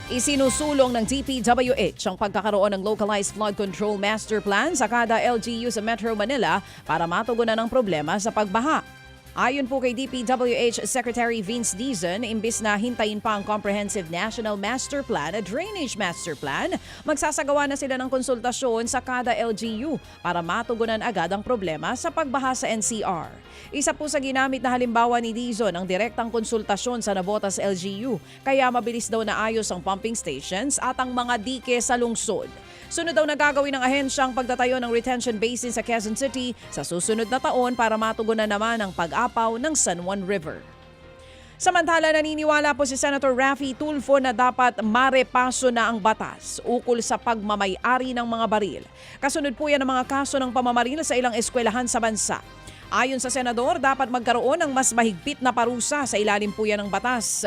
Isinusulong ng DPWH ang pagkakaroon ng localized flood control master plan sa kada LGU sa Metro Manila para matugunan ang problema sa pagbaha. Ayon po kay DPWH Secretary Vince Dizon, imbis na hintayin pa ang Comprehensive National Master Plan at Drainage Master Plan, magsasagawa na sila ng konsultasyon sa kada LGU para matugunan agad ang problema sa pagbaha sa NCR. Isa po sa ginamit na halimbawa ni Dizon ang direktang konsultasyon sa Navotas LGU, kaya mabilis daw naayos ang pumping stations at ang mga dike sa lungsod. Sunod daw na gagawin ng ahensya ang pagtatayo ng retention basin sa Quezon City sa susunod na taon para matugunan naman ang pag-apaw ng San Juan River. Samantala, naniniwala po si Senator Raffy Tulfo na dapat marepaso na ang batas ukol sa pagmamay-ari ng mga baril. Kasunod po yan ng mga kaso ng pamamaril sa ilang eskwelahan sa bansa. Ayon sa senador, dapat magkaroon ng mas mahigpit na parusa sa ilalim po yan ng batas,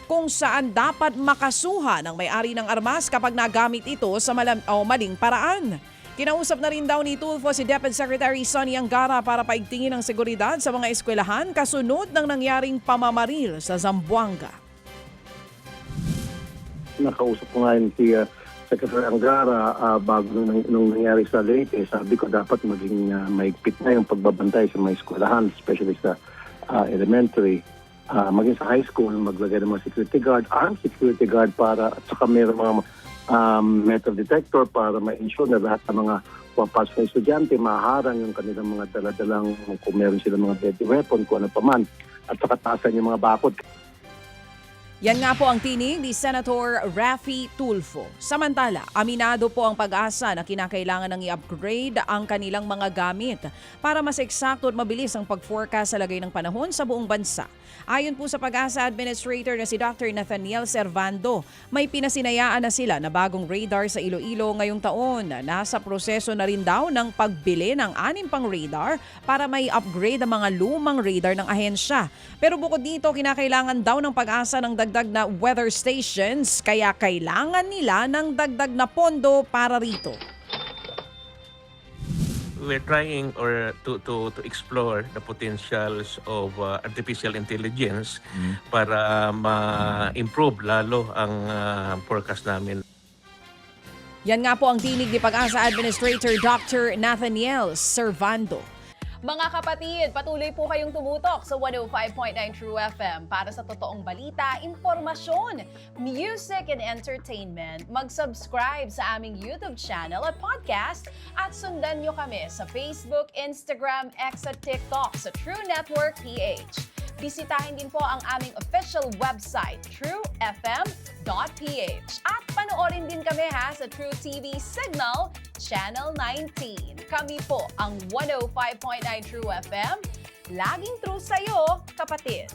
kung saan dapat makasuhan ng may-ari ng armas kapag nagamit ito sa maling paraan. Kinausap na rin daw ni Tulfo si Deputy Secretary Sonny Angara para paigtingin ang seguridad sa mga eskwelahan kasunod ng nangyaring pamamaril sa Zamboanga. Nakausap ko ngayon si Secretary Angara bago nung nangyari sa Leyte. Sabi ko dapat maging maigpit na yung pagbabantay sa mga eskwelahan, especially sa elementary. Maging sa high school, maglagay ng mga security guard, armed security guard para at saka mayroong mga metal detector para ma-ensure na lahat ng mga pumapasok na estudyante, maharang yung kanilang mga daladalang kung meron silang mga deadly weapon, kung ano pa man, at saka taasan yung mga bakod. Yan nga po ang tinig ni Senator Raffy Tulfo. Samantala, aminado po ang Pag-asa na kinakailangan ng i-upgrade ang kanilang mga gamit para mas eksakto at mabilis ang pag-forecast sa lagay ng panahon sa buong bansa. Ayon po sa Pag-asa Administrator na si Dr. Nathaniel Servando, may pinasinayaan na sila na bagong radar sa Iloilo ngayong taon. Nasa proseso na rin daw ng pagbili ng 6 pang radar para may upgrade ang mga lumang radar ng ahensya. Pero bukod dito, kinakailangan daw ng Pag-asa ng dagdag na weather stations, kaya kailangan nila ng dagdag na pondo para rito. We're trying to explore the potentials of artificial intelligence para ma-improve lalo ang forecast namin. Yan nga po ang tinig ni Pag-asa Administrator Dr. Nathaniel Servando. Mga kapatid, patuloy po kayong tumutok sa 105.9 True FM para sa totoong balita, impormasyon, music and entertainment. Mag-subscribe sa aming YouTube channel at podcast at sundan nyo kami sa Facebook, Instagram, X at TikTok sa True Network PH. Bisitahin din po ang aming official website, truefm.ph. At panoorin din kami sa True TV Signal, Channel 19. Kami po ang 105.9 True FM. Laging true sa'yo, kapatid.